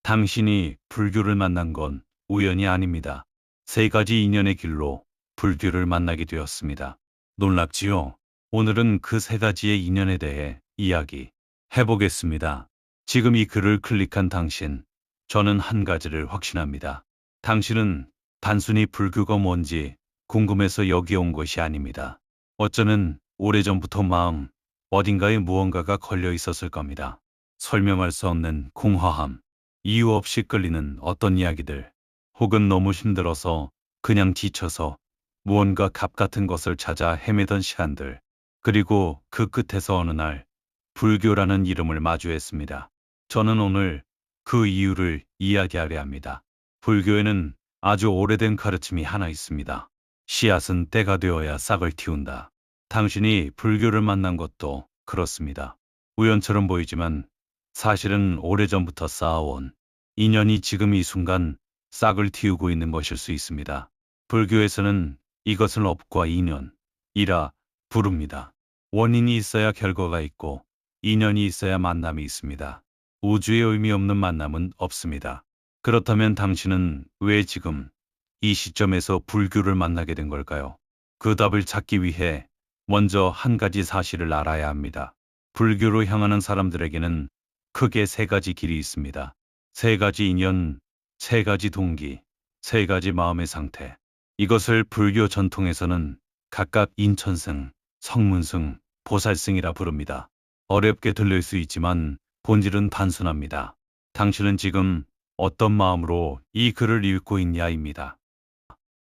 당신이 불교를 만난 건 우연이 아닙니다. 세 가지 인연의 길로 불교를 만나게 되었습니다. 놀랍지요? 오늘은 그 세 가지의 인연에 대해 이야기해 보겠습니다. 지금 이 글을 클릭한 당신, 저는 한 가지를 확신합니다. 당신은 단순히 불교가 뭔지 궁금해서 여기 온 것이 아닙니다. 어쩌면 오래전부터 마음 어딘가에 무언가가 걸려 있었을 겁니다. 설명할 수 없는 공허함, 이유 없이 끌리는 어떤 이야기들, 혹은 너무 힘들어서 그냥 지쳐서 무언가 값 같은 것을 찾아 헤매던 시간들, 그리고 그 끝에서 어느 날 불교라는 이름을 마주했습니다. 저는 오늘 그 이유를 이야기하려 합니다. 불교에는 아주 오래된 가르침이 하나 있습니다. 씨앗은 때가 되어야 싹을 틔운다. 당신이 불교를 만난 것도 그렇습니다. 우연처럼 보이지만 사실은 오래전부터 쌓아온 인연이 지금 이 순간 싹을 틔우고 있는 것일 수 있습니다. 불교에서는 이것을 업과 인연이라 부릅니다. 원인이 있어야 결과가 있고 인연이 있어야 만남이 있습니다. 우주에 의미 없는 만남은 없습니다. 그렇다면 당신은 왜 지금 이 시점에서 불교를 만나게 된 걸까요? 그 답을 찾기 위해 먼저 한 가지 사실을 알아야 합니다. 불교로 향하는 사람들에게는 크게 세 가지 길이 있습니다. 세 가지 인연, 세 가지 동기, 세 가지 마음의 상태. 이것을 불교 전통에서는 각각 인천승, 성문승, 보살승이라 부릅니다. 어렵게 들릴 수 있지만 본질은 단순합니다. 당신은 지금 어떤 마음으로 이 글을 읽고 있냐입니다.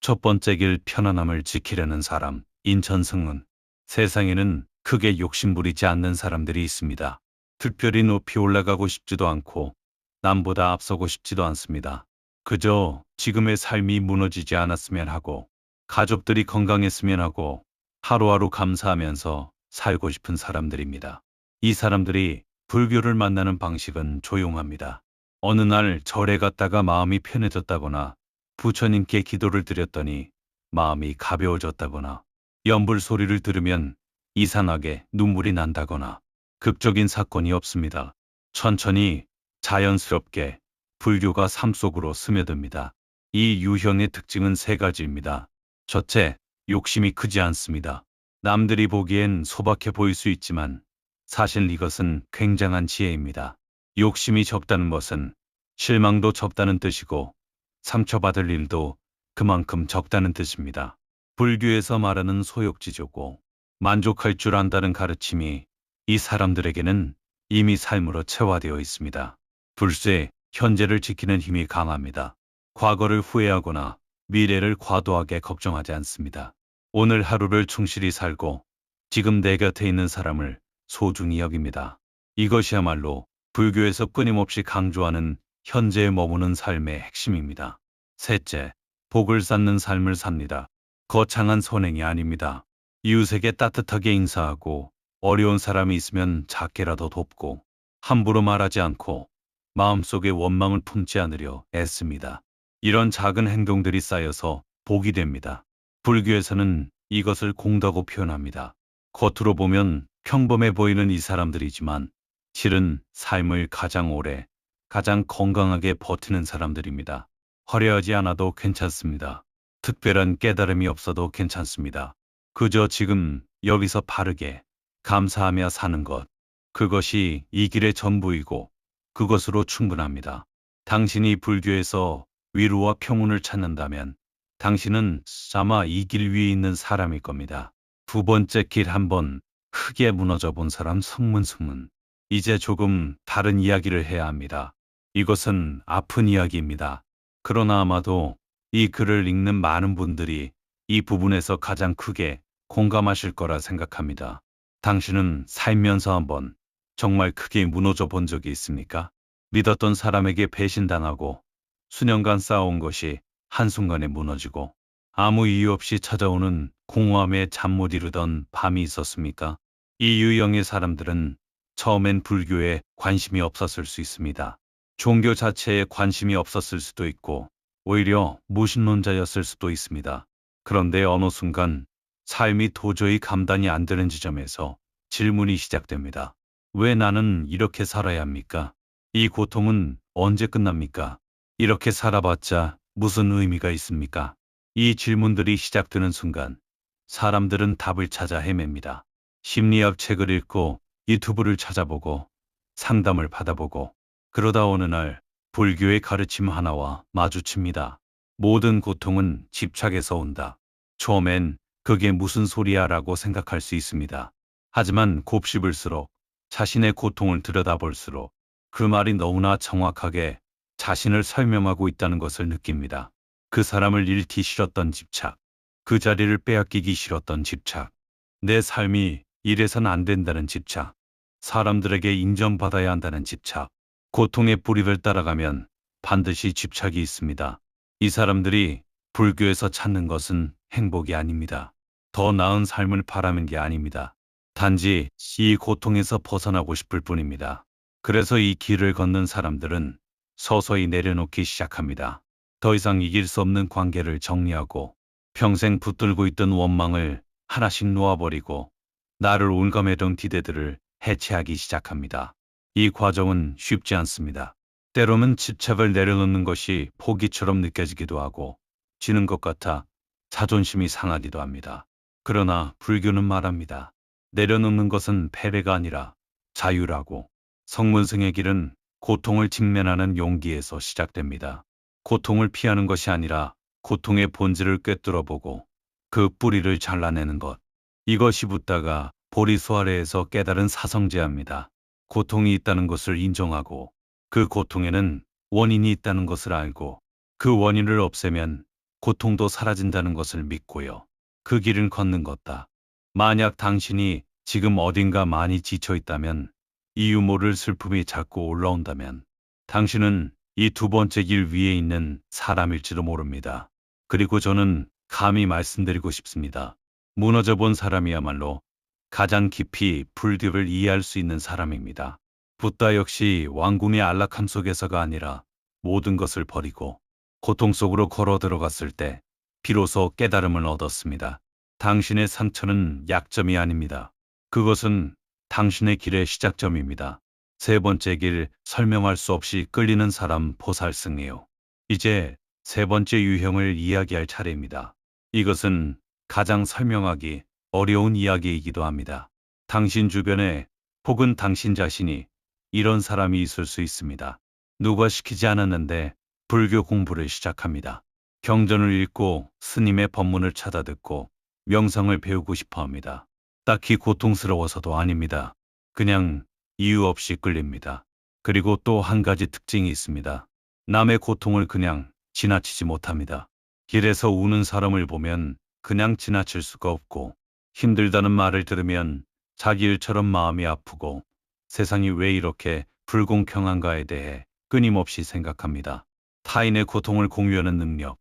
첫 번째 길, 편안함을 지키려는 사람, 인천승은 세상에는 크게 욕심부리지 않는 사람들이 있습니다. 특별히 높이 올라가고 싶지도 않고 남보다 앞서고 싶지도 않습니다. 그저 지금의 삶이 무너지지 않았으면 하고 가족들이 건강했으면 하고 하루하루 감사하면서 살고 싶은 사람들입니다. 이 사람들이 불교를 만나는 방식은 조용합니다. 어느 날 절에 갔다가 마음이 편해졌다거나 부처님께 기도를 드렸더니 마음이 가벼워졌다거나 연불 소리를 들으면 이상하게 눈물이 난다거나 극적인 사건이 없습니다. 천천히 자연스럽게 불교가 삶 속으로 스며듭니다. 이 유형의 특징은 세 가지입니다. 첫째, 욕심이 크지 않습니다. 남들이 보기엔 소박해 보일 수 있지만 사실 이것은 굉장한 지혜입니다. 욕심이 적다는 것은 실망도 적다는 뜻이고 상처받을 일도 그만큼 적다는 뜻입니다. 불교에서 말하는 소욕지조고 만족할 줄 안다는 가르침이 이 사람들에게는 이미 삶으로 체화되어 있습니다. 불세, 현재를 지키는 힘이 강합니다. 과거를 후회하거나 미래를 과도하게 걱정하지 않습니다. 오늘 하루를 충실히 살고 지금 내 곁에 있는 사람을 소중히 여깁니다. 이것이야말로 불교에서 끊임없이 강조하는 현재에 머무는 삶의 핵심입니다. 셋째, 복을 쌓는 삶을 삽니다. 거창한 선행이 아닙니다. 이웃에게 따뜻하게 인사하고 어려운 사람이 있으면 작게라도 돕고 함부로 말하지 않고 마음속에 원망을 품지 않으려 애씁니다. 이런 작은 행동들이 쌓여서 복이 됩니다. 불교에서는 이것을 공다고 표현합니다. 겉으로 보면 평범해 보이는 이 사람들이지만 실은 삶을 가장 오래, 가장 건강하게 버티는 사람들입니다. 화려하지 않아도 괜찮습니다. 특별한 깨달음이 없어도 괜찮습니다. 그저 지금 여기서 바르게 감사하며 사는 것, 그것이 이 길의 전부이고 그것으로 충분합니다. 당신이 불교에서 위로와 평온을 찾는다면 당신은 아마 이 길 위에 있는 사람일 겁니다. 두 번째 길, 한번 크게 무너져 본 사람, 성문승문. 이제 조금 다른 이야기를 해야 합니다. 이것은 아픈 이야기입니다. 그러나 아마도 이 글을 읽는 많은 분들이 이 부분에서 가장 크게 공감하실 거라 생각합니다. 당신은 살면서 한번 정말 크게 무너져 본 적이 있습니까? 믿었던 사람에게 배신당하고 수년간 쌓아온 것이 한순간에 무너지고 아무 이유 없이 찾아오는 공허함에 잠 못 이루던 밤이 있었습니까? 이 유형의 사람들은 처음엔 불교에 관심이 없었을 수 있습니다. 종교 자체에 관심이 없었을 수도 있고 오히려 무신론자였을 수도 있습니다. 그런데 어느 순간 삶이 도저히 감당이 안 되는 지점에서 질문이 시작됩니다. 왜 나는 이렇게 살아야 합니까? 이 고통은 언제 끝납니까? 이렇게 살아봤자 무슨 의미가 있습니까? 이 질문들이 시작되는 순간 사람들은 답을 찾아 헤맵니다. 심리학 책을 읽고 유튜브를 찾아보고 상담을 받아보고 그러다 어느 날 불교의 가르침 하나와 마주칩니다. 모든 고통은 집착에서 온다. 처음엔 그게 무슨 소리야 라고 생각할 수 있습니다. 하지만 곱씹을수록 자신의 고통을 들여다볼수록 그 말이 너무나 정확하게 자신을 설명하고 있다는 것을 느낍니다. 그 사람을 잃기 싫었던 집착, 그 자리를 빼앗기기 싫었던 집착, 내 삶이 이래선 안 된다는 집착, 사람들에게 인정받아야 한다는 집착, 고통의 뿌리를 따라가면 반드시 집착이 있습니다. 이 사람들이 불교에서 찾는 것은 행복이 아닙니다. 더 나은 삶을 바라는 게 아닙니다. 단지 이 고통에서 벗어나고 싶을 뿐입니다. 그래서 이 길을 걷는 사람들은 서서히 내려놓기 시작합니다. 더 이상 이길 수 없는 관계를 정리하고 평생 붙들고 있던 원망을 하나씩 놓아버리고 나를 올감해던 기대들을 해체하기 시작합니다. 이 과정은 쉽지 않습니다. 때로는 집착을 내려놓는 것이 포기처럼 느껴지기도 하고 지는 것 같아 자존심이 상하기도 합니다. 그러나 불교는 말합니다. 내려놓는 것은 패배가 아니라 자유라고. 성문승의 길은 고통을 직면하는 용기에서 시작됩니다. 고통을 피하는 것이 아니라 고통의 본질을 꿰뚫어보고 그 뿌리를 잘라내는 것. 이것이 붓다가 보리수아래에서 깨달은 사성제야입니다. 고통이 있다는 것을 인정하고 그 고통에는 원인이 있다는 것을 알고 그 원인을 없애면 고통도 사라진다는 것을 믿고요. 그 길을 걷는 것다. 만약 당신이 지금 어딘가 많이 지쳐 있다면 이유 모를 슬픔이 자꾸 올라온다면 당신은 이 두 번째 길 위에 있는 사람일지도 모릅니다. 그리고 저는 감히 말씀드리고 싶습니다. 무너져 본 사람이야말로 가장 깊이 불교를 이해할 수 있는 사람입니다. 붓다 역시 왕궁의 안락함 속에서가 아니라 모든 것을 버리고 고통 속으로 걸어 들어갔을 때 비로소 깨달음을 얻었습니다. 당신의 상처는 약점이 아닙니다. 그것은 당신의 길의 시작점입니다. 세 번째 길, 설명할 수 없이 끌리는 사람 보살승이요. 이제 세 번째 유형을 이야기할 차례입니다. 이것은 가장 설명하기 어려운 이야기이기도 합니다. 당신 주변에 혹은 당신 자신이 이런 사람이 있을 수 있습니다. 누가 시키지 않았는데 불교 공부를 시작합니다. 경전을 읽고 스님의 법문을 찾아 듣고 명상을 배우고 싶어 합니다. 딱히 고통스러워서도 아닙니다. 그냥 이유 없이 끌립니다. 그리고 또 한 가지 특징이 있습니다. 남의 고통을 그냥 지나치지 못합니다. 길에서 우는 사람을 보면 그냥 지나칠 수가 없고 힘들다는 말을 들으면 자기 일처럼 마음이 아프고 세상이 왜 이렇게 불공평한가에 대해 끊임없이 생각합니다. 타인의 고통을 공유하는 능력,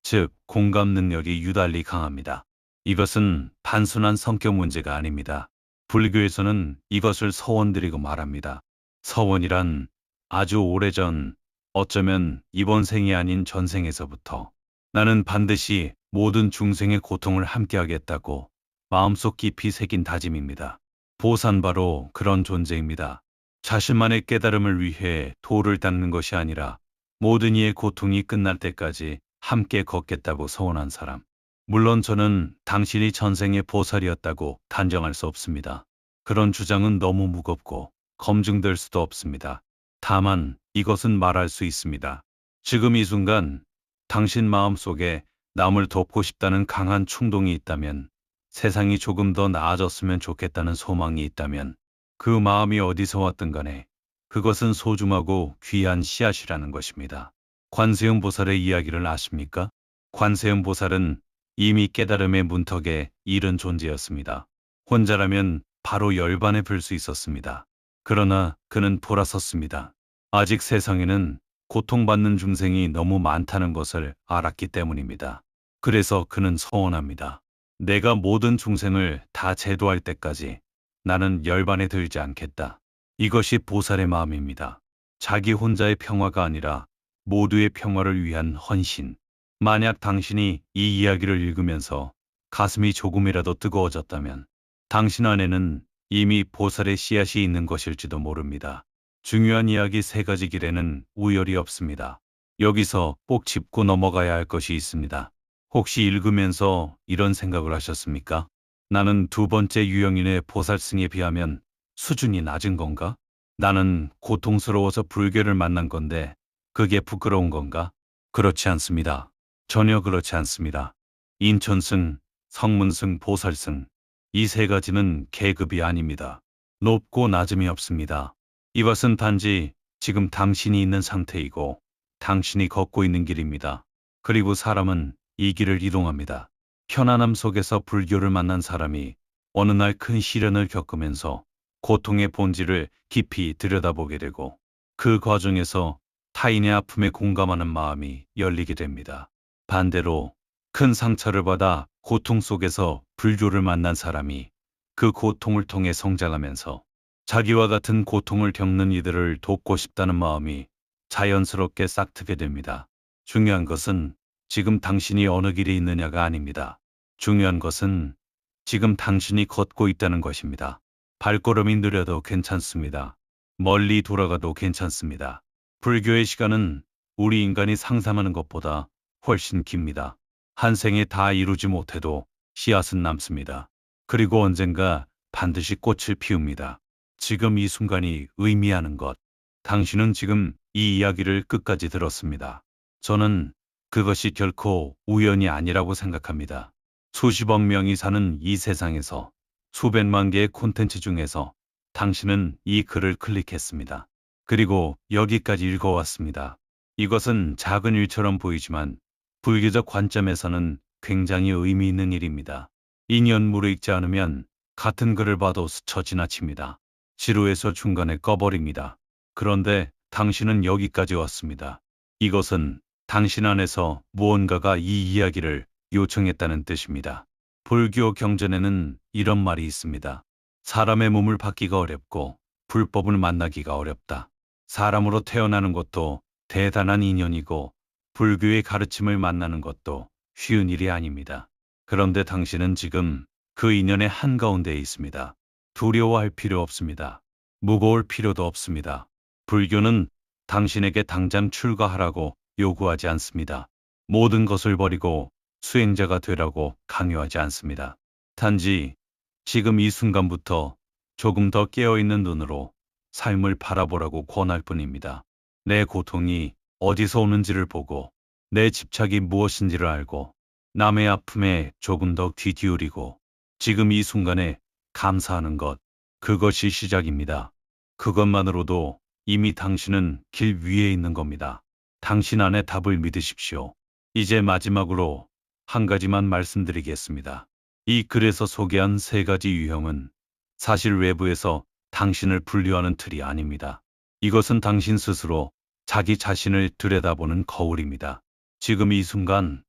즉 공감 능력이 유달리 강합니다. 이것은 단순한 성격 문제가 아닙니다. 불교에서는 이것을 서원드리고 말합니다. 서원이란 아주 오래전, 어쩌면 이번 생이 아닌 전생에서부터 나는 반드시 모든 중생의 고통을 함께하겠다고 마음속 깊이 새긴 다짐입니다. 보산 바로 그런 존재입니다. 자신만의 깨달음을 위해 도를 닦는 것이 아니라 모든 이의 고통이 끝날 때까지 함께 걷겠다고 서원한 사람. 물론 저는 당신이 전생의 보살이었다고 단정할 수 없습니다. 그런 주장은 너무 무겁고 검증될 수도 없습니다. 다만 이것은 말할 수 있습니다. 지금 이 순간 당신 마음속에 남을 돕고 싶다는 강한 충동이 있다면, 세상이 조금 더 나아졌으면 좋겠다는 소망이 있다면 그 마음이 어디서 왔든 간에 그것은 소중하고 귀한 씨앗이라는 것입니다. 관세음 보살의 이야기를 아십니까? 관세음 보살은 이미 깨달음의 문턱에 이른 존재였습니다. 혼자라면 바로 열반에 불 수 있었습니다. 그러나 그는 돌아섰습니다. 아직 세상에는 고통받는 중생이 너무 많다는 것을 알았기 때문입니다. 그래서 그는 서원합니다. 내가 모든 중생을 다 제도할 때까지 나는 열반에 들지 않겠다. 이것이 보살의 마음입니다. 자기 혼자의 평화가 아니라 모두의 평화를 위한 헌신. 만약 당신이 이 이야기를 읽으면서 가슴이 조금이라도 뜨거워졌다면 당신 안에는 이미 보살의 씨앗이 있는 것일지도 모릅니다. 중요한 이야기 세 가지 길에는 우열이 없습니다. 여기서 꼭 짚고 넘어가야 할 것이 있습니다. 혹시 읽으면서 이런 생각을 하셨습니까? 나는 두 번째 유영인의 보살승에 비하면 수준이 낮은 건가? 나는 고통스러워서 불교를 만난 건데 그게 부끄러운 건가? 그렇지 않습니다. 전혀 그렇지 않습니다. 인천승, 성문승, 보살승 이 세 가지는 계급이 아닙니다. 높고 낮음이 없습니다. 이것은 단지 지금 당신이 있는 상태이고 당신이 걷고 있는 길입니다. 그리고 사람은 이 길을 이동합니다. 편안함 속에서 불교를 만난 사람이 어느 날 큰 시련을 겪으면서 고통의 본질을 깊이 들여다보게 되고 그 과정에서 타인의 아픔에 공감하는 마음이 열리게 됩니다. 반대로 큰 상처를 받아 고통 속에서 불교를 만난 사람이 그 고통을 통해 성장하면서 자기와 같은 고통을 겪는 이들을 돕고 싶다는 마음이 자연스럽게 싹트게 됩니다. 중요한 것은 지금 당신이 어느 길에 있느냐가 아닙니다. 중요한 것은 지금 당신이 걷고 있다는 것입니다. 발걸음이 느려도 괜찮습니다. 멀리 돌아가도 괜찮습니다. 불교의 시간은 우리 인간이 상상하는 것보다 훨씬 깁니다. 한 생에 다 이루지 못해도 씨앗은 남습니다. 그리고 언젠가 반드시 꽃을 피웁니다. 지금 이 순간이 의미하는 것. 당신은 지금 이 이야기를 끝까지 들었습니다. 저는 그것이 결코 우연이 아니라고 생각합니다. 수십억 명이 사는 이 세상에서 수백만 개의 콘텐츠 중에서 당신은 이 글을 클릭했습니다. 그리고 여기까지 읽어왔습니다. 이것은 작은 일처럼 보이지만 불교적 관점에서는 굉장히 의미 있는 일입니다. 인연물을 읽지 않으면 같은 글을 봐도 스쳐 지나칩니다. 지루해서 중간에 꺼버립니다. 그런데 당신은 여기까지 왔습니다. 이것은 당신 안에서 무언가가 이 이야기를 요청했다는 뜻입니다. 불교 경전에는 이런 말이 있습니다. 사람의 몸을 받기가 어렵고 불법을 만나기가 어렵다. 사람으로 태어나는 것도 대단한 인연이고 불교의 가르침을 만나는 것도 쉬운 일이 아닙니다. 그런데 당신은 지금 그 인연의 한가운데에 있습니다. 두려워할 필요 없습니다. 무거울 필요도 없습니다. 불교는 당신에게 당장 출가하라고 요구하지 않습니다. 모든 것을 버리고 수행자가 되라고 강요하지 않습니다. 단지 지금 이 순간부터 조금 더 깨어있는 눈으로 삶을 바라보라고 권할 뿐입니다. 내 고통이 어디서 오는지를 보고 내 집착이 무엇인지를 알고 남의 아픔에 조금 더 귀 기울이고 지금 이 순간에 감사하는 것, 그것이 시작입니다. 그것만으로도 이미 당신은 길 위에 있는 겁니다. 당신 안에 답을 믿으십시오. 이제 마지막으로 한 가지만 말씀드리겠습니다. 이 글에서 소개한 세 가지 유형은 사실 외부에서 당신을 분류하는 틀이 아닙니다. 이것은 당신 스스로 자기 자신을 들여다보는 거울입니다. 지금 이 순간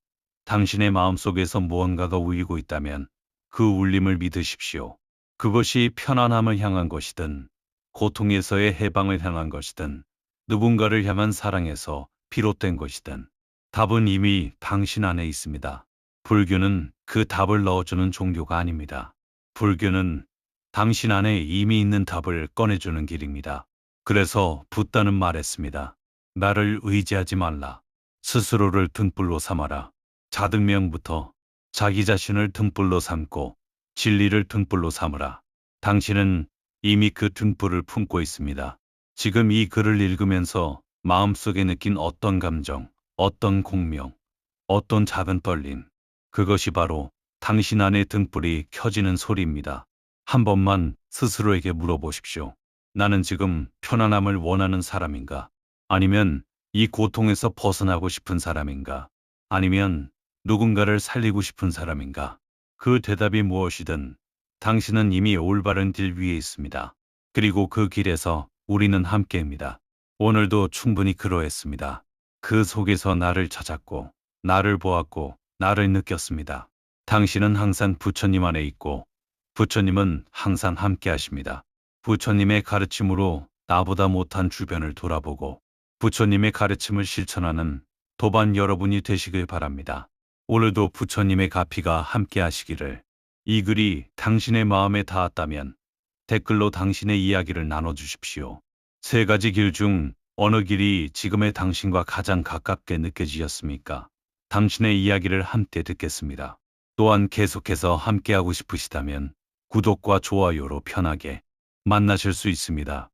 당신의 마음속에서 무언가가 울리고 있다면 그 울림을 믿으십시오. 그것이 편안함을 향한 것이든 고통에서의 해방을 향한 것이든 누군가를 향한 사랑에서 비롯된 것이든 답은 이미 당신 안에 있습니다. 불교는 그 답을 넣어주는 종교가 아닙니다. 불교는 당신 안에 이미 있는 답을 꺼내주는 길입니다. 그래서 붓다는 말했습니다. 나를 의지하지 말라. 스스로를 등불로 삼아라. 자등명부터 자기 자신을 등불로 삼고 진리를 등불로 삼으라. 당신은 이미 그 등불을 품고 있습니다. 지금 이 글을 읽으면서 마음속에 느낀 어떤 감정, 어떤 공명, 어떤 작은 떨림, 그것이 바로 당신 안의 등불이 켜지는 소리입니다. 한 번만 스스로에게 물어보십시오. 나는 지금 편안함을 원하는 사람인가? 아니면 이 고통에서 벗어나고 싶은 사람인가? 아니면 누군가를 살리고 싶은 사람인가? 그 대답이 무엇이든 당신은 이미 올바른 길 위에 있습니다. 그리고 그 길에서 우리는 함께입니다. 오늘도 충분히 그러했습니다. 그 속에서 나를 찾았고, 나를 보았고, 나를 느꼈습니다. 당신은 항상 부처님 안에 있고, 부처님은 항상 함께 하십니다. 부처님의 가르침으로 나보다 못한 주변을 돌아보고, 부처님의 가르침을 실천하는 도반 여러분이 되시길 바랍니다. 오늘도 부처님의 가피가 함께 하시기를. 이 글이 당신의 마음에 닿았다면 댓글로 당신의 이야기를 나눠주십시오. 세 가지 길 중 어느 길이 지금의 당신과 가장 가깝게 느껴지셨습니까? 당신의 이야기를 함께 듣겠습니다. 또한 계속해서 함께하고 싶으시다면 구독과 좋아요로 편하게 만나실 수 있습니다.